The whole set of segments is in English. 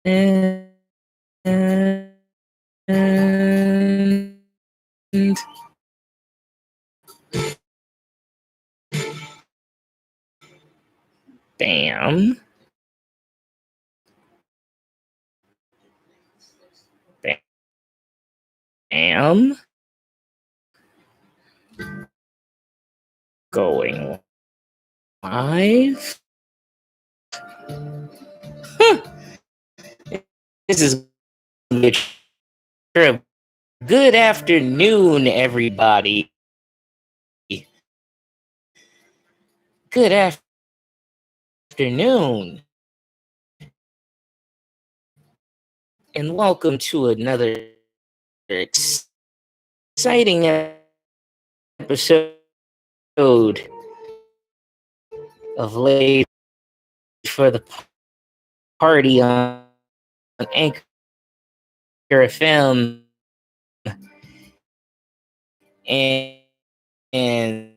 bam, bam, going live. This is a trip. Good afternoon, everybody. Good afternoon, and welcome to another exciting episode of Late for the Party on Anchor FM and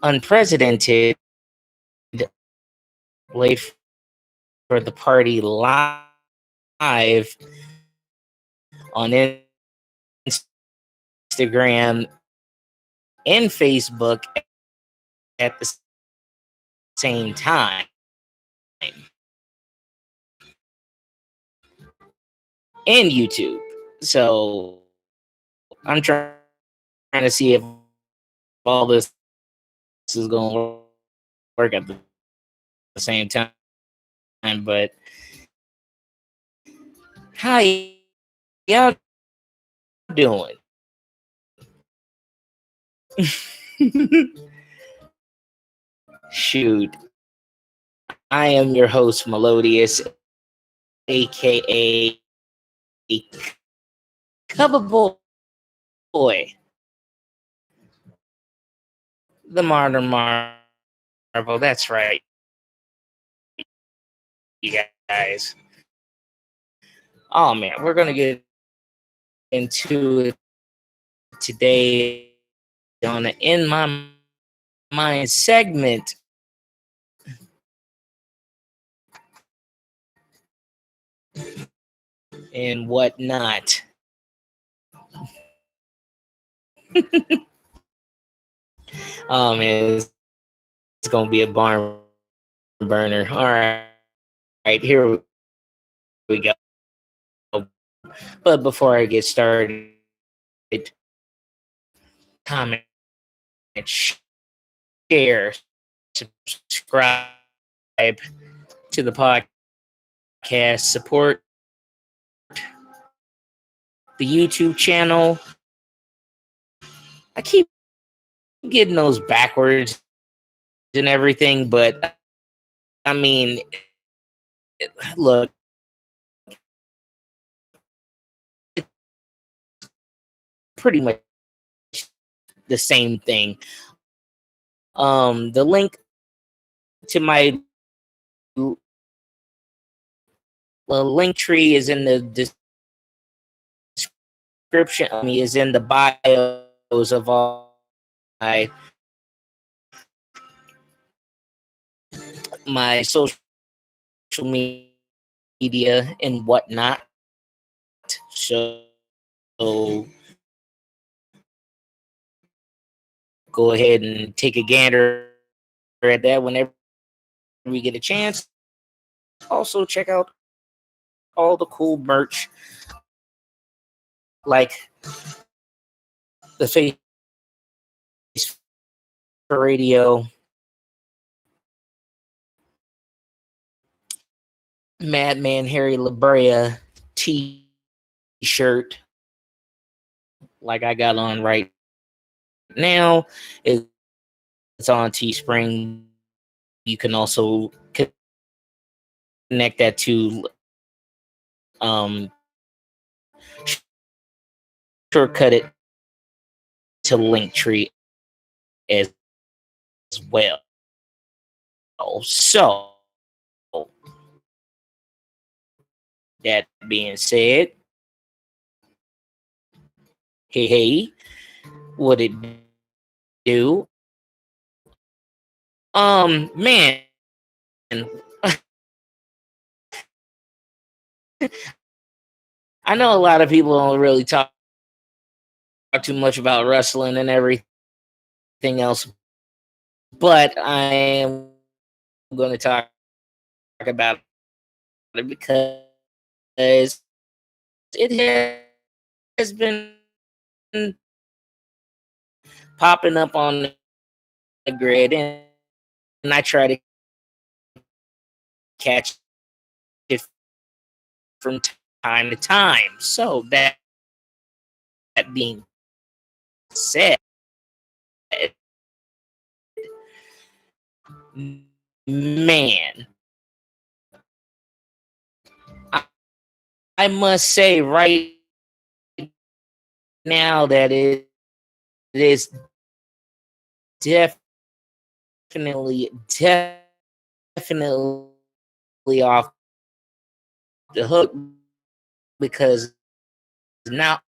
unprecedented Late for the Party live on Instagram and Facebook at the same time, and YouTube. So I'm trying to see if all this is going to work at the same time. But how y'all doing? Shoot, I am your host, Melodious, aka Cover Boy, the Modern Marvel. That's right, you guys. Oh man, we're gonna get into it today on the In My Mind segment. And whatnot. Oh man, it's gonna be a barn burner. All right, here we go. But before I get started, comment, share, subscribe to the podcast, support the YouTube channel. I keep getting those backwards and everything, but I mean, look, it's pretty much the same thing. The link to my link tree is in the description. I mean, is in the bios of all my social media and whatnot. So go ahead and take a gander at that whenever we get a chance. Also, check out all the cool merch like the Face for Radio, Madman Harry LaBrea t-shirt, like I got on right now. It's on Teespring. You can also connect that to shortcut it to Linktree as well. So that being said, hey, what it do? Man, I know a lot of people don't really talk too much about wrestling and everything else, but I am going to talk about it because it has been popping up on the grid, and I try to catch it from time to time. So that being said, man, I, I must say right now that it is definitely off the hook, because not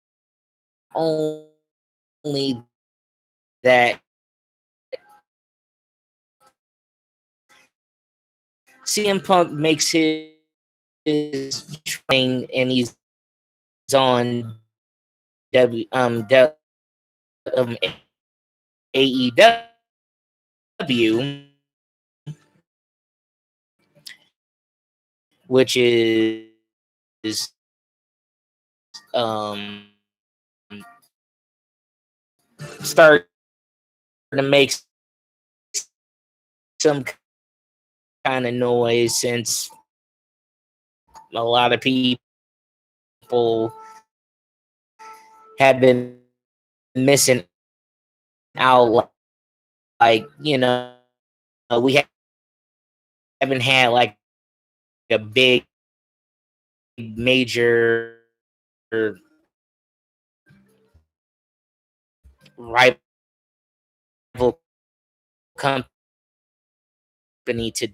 only that CM Punk makes his training, and he's on um, AEW, which is um start to make some kind of noise, since a lot of people have been missing out. Like, we haven't had like a big major rival company to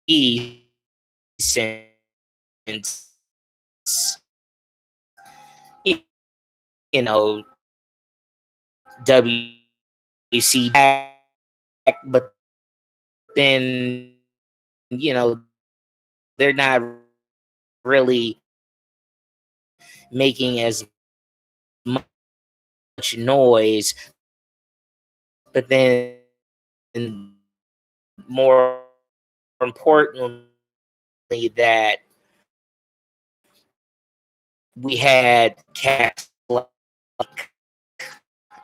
WWE since, you know WC back, but then, you know they're not really making as much noise. But then, more importantly, that we had cats like,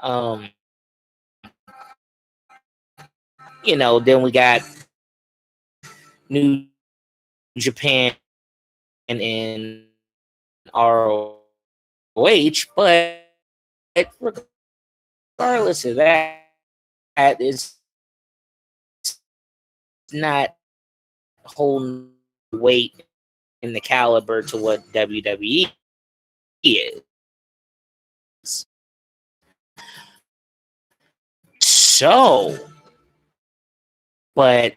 um then we got New Japan and ROH, but regardless of that, is not holding weight in the caliber to what WWE is. So, but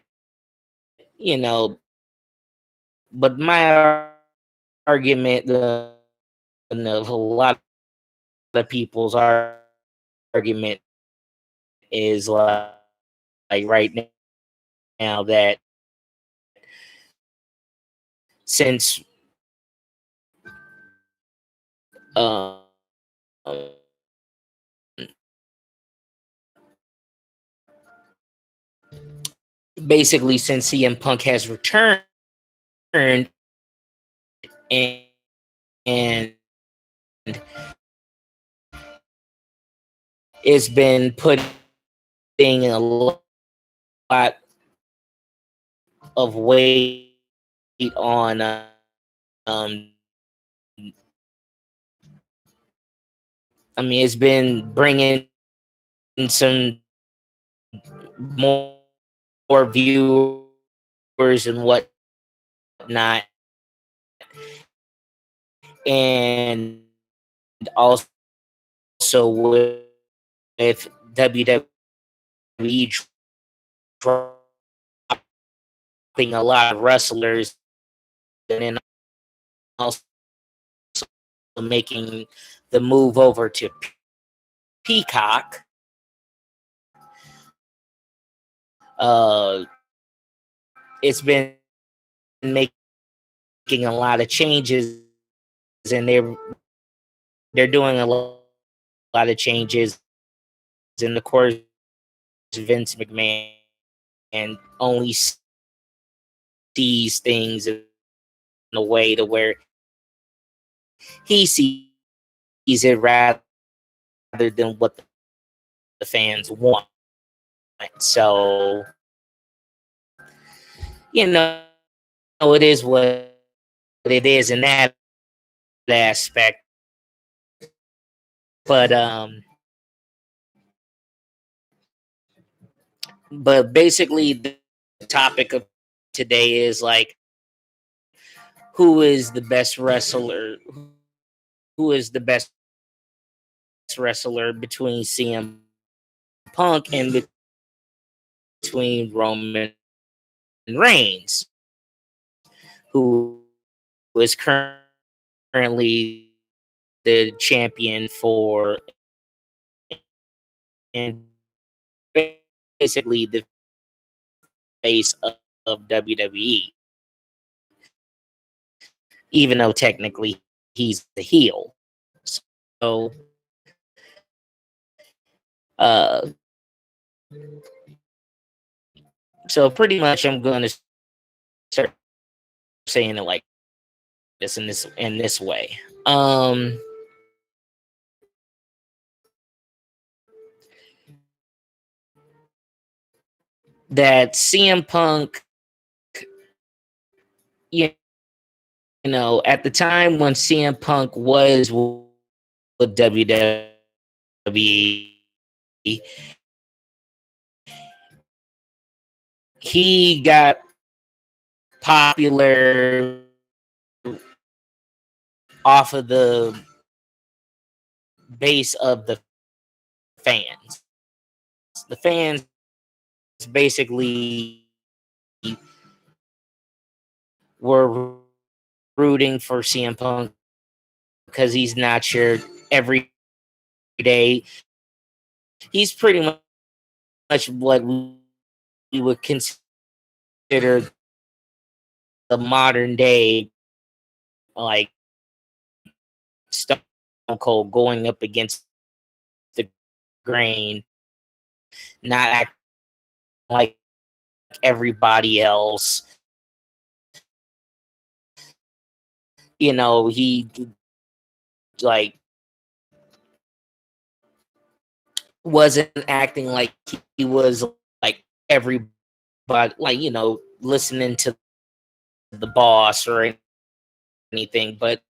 you know, but my argument, and of a lot of people's argument, is like right now, that since um basically since CM Punk has returned, and and it's been putting a lot of weight on um I mean, it's been bringing some more viewers and whatnot, and also with WWE dropping a lot of wrestlers, and then also making the move over to Peacock. Uh, it's been making a lot of changes, and they're doing a lot of changes. And of course, Vince McMahon only sees things in a way to where he sees it rather than what the fans want. So, you know, it is what it is in that aspect. But basically the topic of today is like, who is the best wrestler? Who is the best wrestler between CM Punk and between Roman Reigns, who is currently the champion for, and basically the face of WWE, even though technically he's the heel. So, uh, so pretty much I'm going to start saying it like this in this way. That CM Punk, you at the time when CM Punk was with WWE, he got popular off of the base of the fans. The fans basically were rooting for CM Punk because he's not your every day. He's pretty much what we would consider the modern day, like, Stone Cold going up against the grain, not act like everybody else. He like wasn't acting like he was like everybody, like, listening to the boss or anything, but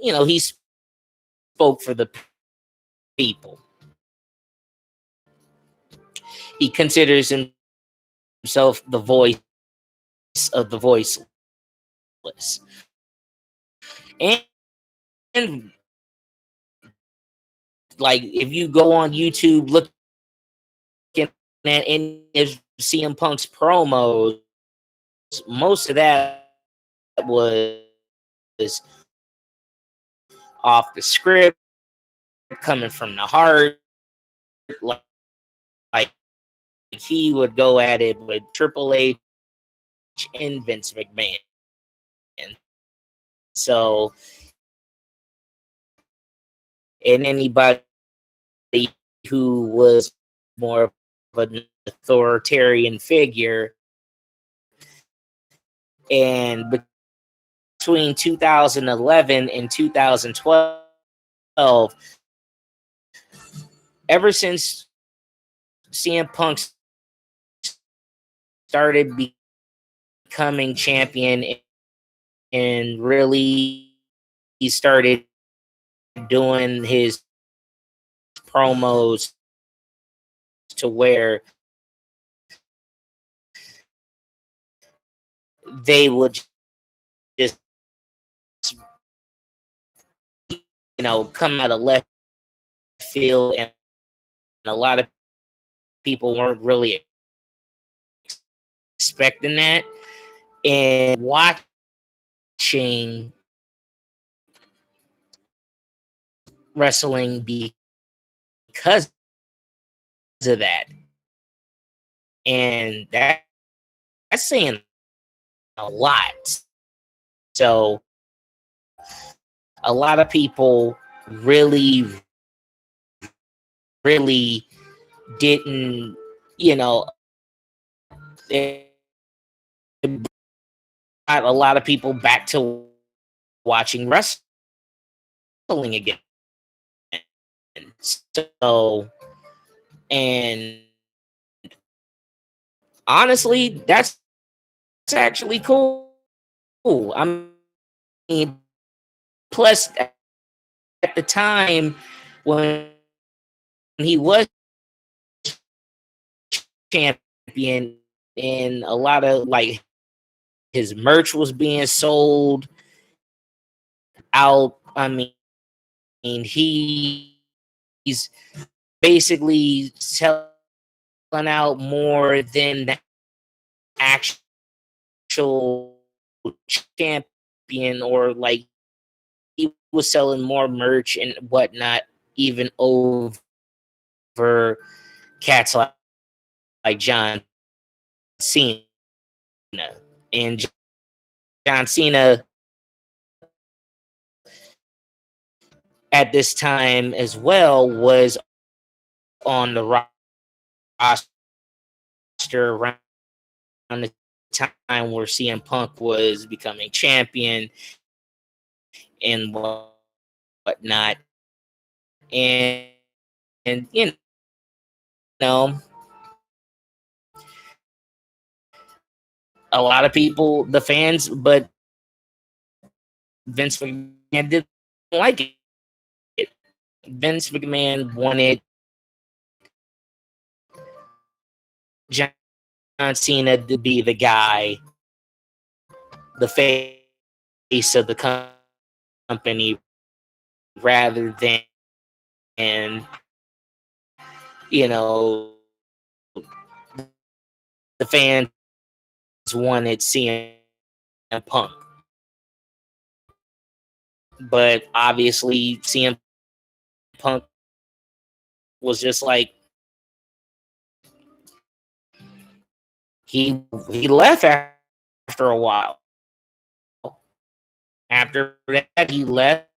he spoke for the people. He considers himself the voice of the voiceless. And like, if you go on YouTube, look at any of CM Punk's promos, most of that was off the script, coming from the heart. Like he would go at it with Triple H and Vince McMahon. So, and anybody who was more of an authoritarian figure, and between 2011 and 2012, ever since CM Punk started becoming champion and really he started doing his promos to where they would just come out of left field, and a lot of people weren't really expecting that. And watching wrestling because of that, and that's saying a lot. So a lot of people really, really didn't, you know, it brought a lot of people back to watching wrestling again. So, and honestly, that's actually cool. I mean, plus at the time when he was champion, and a lot of like his merch was being sold out. I mean, he's basically selling out more than the actual champion, or like he was selling more merch and whatnot, even over cats like John Cena. And John Cena at this time as well was on the roster around the time where CM Punk was becoming champion and whatnot. And you know, a lot of people, the fans, but Vince McMahon didn't like it. Vince McMahon wanted John Cena to be the guy, the face of the company, rather than, you know, the fans wanted CM Punk. But obviously, CM Punk was just like, he left after a while. After that, he left.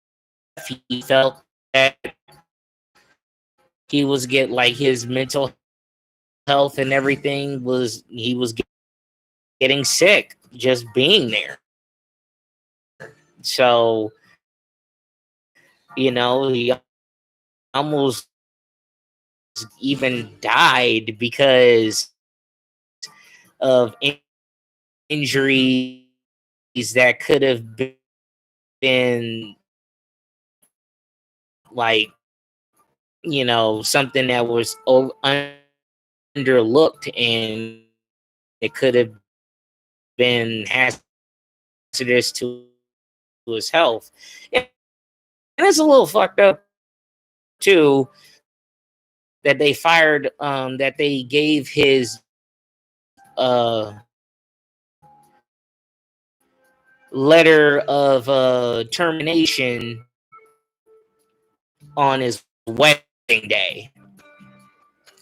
He felt that he was like his mental health and everything he was getting sick just being there. So, he almost even died because of injuries that could have been like, something that was underlooked, and it could have been hazardous to his health. And it's a little fucked up too that they fired, that they gave his letter of termination on his wedding day.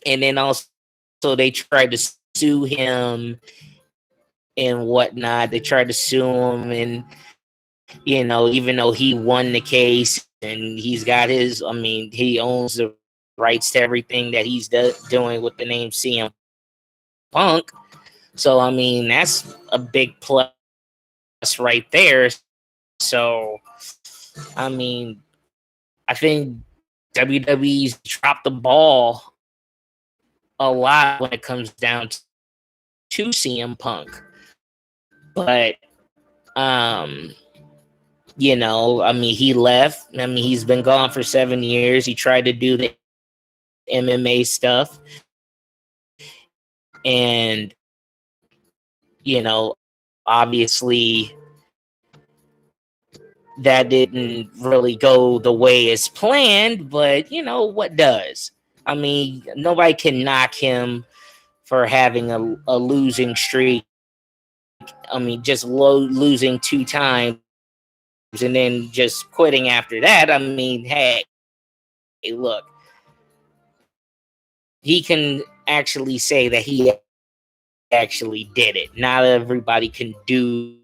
And then also they tried to sue him and whatnot. They tried to sue him, and even though he won the case and he's got he owns the rights to everything that he's doing with the name CM Punk. So that's a big plus right there. So I think WWE's dropped the ball a lot when it comes down to CM Punk. But he left. He's been gone for 7 years. He tried to do the MMA stuff, and obviously that didn't really go the way as planned. But what does? Nobody can knock him for having a losing streak. Just losing 2 times and then just quitting after that. Hey, look, he can actually say that he actually did it. Not everybody can do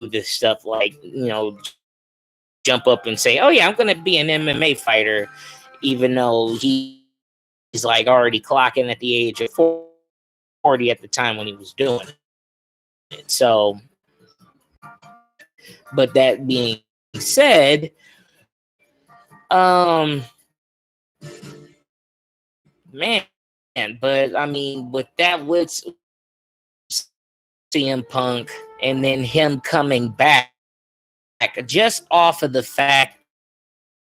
this stuff like, jump up and say, "Oh yeah, I'm going to be an MMA fighter," even though he's like already clocking at the age of 40 at the time when he was doing it. So, but that being said, um, man, but I mean, with that, with CM Punk and then him coming back, just off of the fact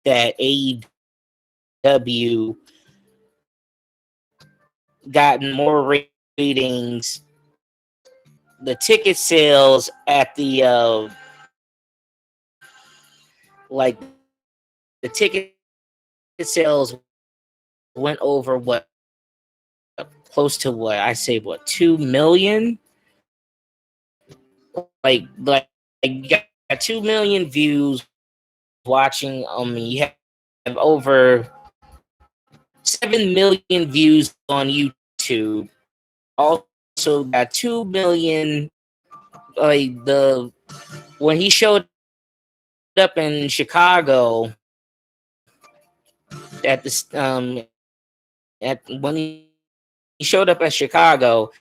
that AEW gotten more ratings, the ticket sales at the like the ticket sales went over what, close to what I say, what, 2 million, like you got 2 million views watching. You have over 7 million views on YouTube. Also got 2 million. The when he showed up in Chicago at this at when he showed up at Chicago,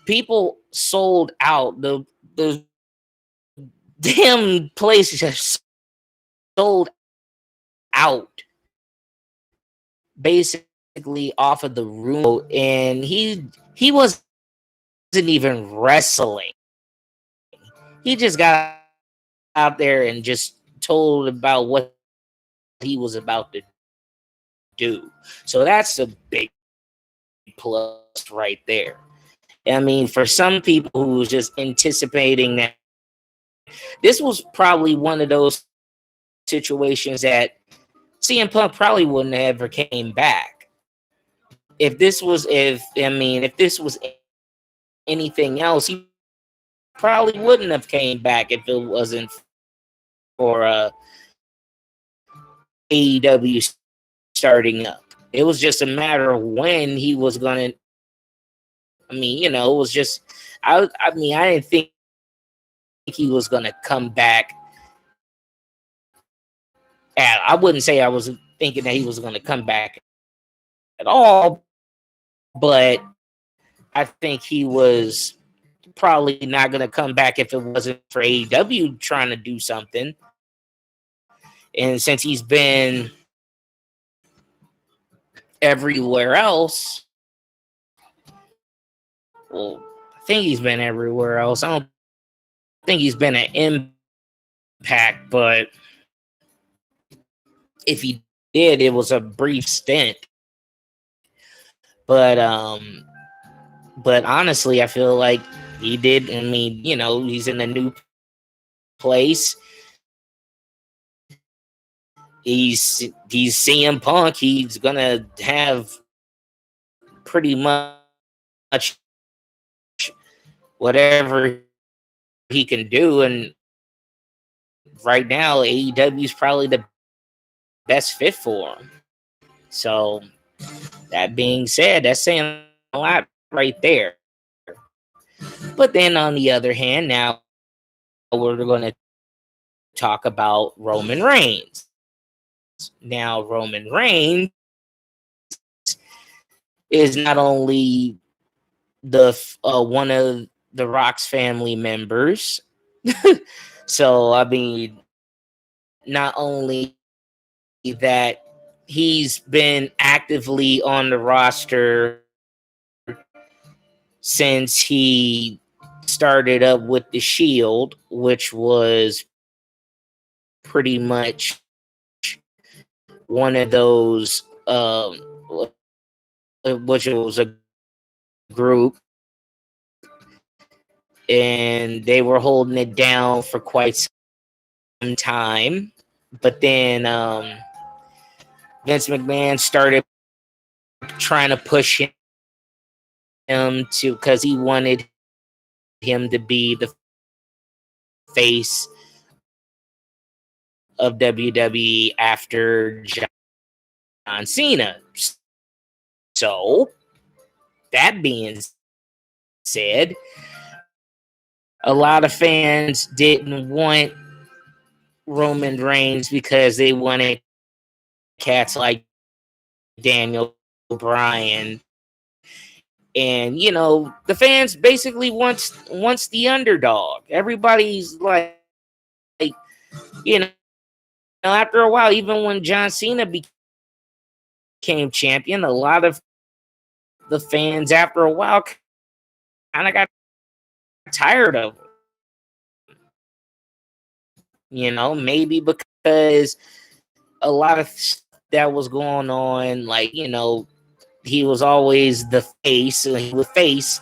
people sold out. The damn place just sold out, basically off of the room. And he wasn't even wrestling. He just got out there and just told about what he was about to do. So that's a big plus right there. I mean, for some people who was just anticipating that this was probably one of those situations that CM Punk probably wouldn't have ever came back. If this was anything else, he probably wouldn't have came back if it wasn't for AEW starting up. It was just a matter of when he was gonna. It was just I didn't think he was gonna come back. I wouldn't say I was thinking that he was gonna come back at all, but I think he was probably not gonna come back if it wasn't for AEW trying to do something. And since he's been everywhere else, well, I think he's been everywhere else. I don't think he's been at Impact, but if he did, it was a brief stint. But honestly, I feel like he did. I mean, he's in a new place. He's CM Punk. He's gonna have pretty much whatever he can do, and right now AEW is probably the best fit for him. So that being said, that's saying a lot right there. But then on the other hand, now we're going to talk about Roman Reigns. Now Roman Reigns is not only the one of the Rock's family members. So I mean, not only that, he's been actively on the roster since he started up with the Shield, which was pretty much one of those which was a group, and they were holding it down for quite some time. But then Vince McMahon started trying to push him to, because he wanted him to be the face of WWE after John Cena. So that being said, a lot of fans didn't want Roman Reigns because they wanted cats like Daniel Bryan. And the fans basically wants the underdog. Everybody's like, you know, after a while, even when John Cena became champion, a lot of the fans after a while kind of got tired of him. Maybe because a lot of stuff that was going on, like, he was always the face, and he was face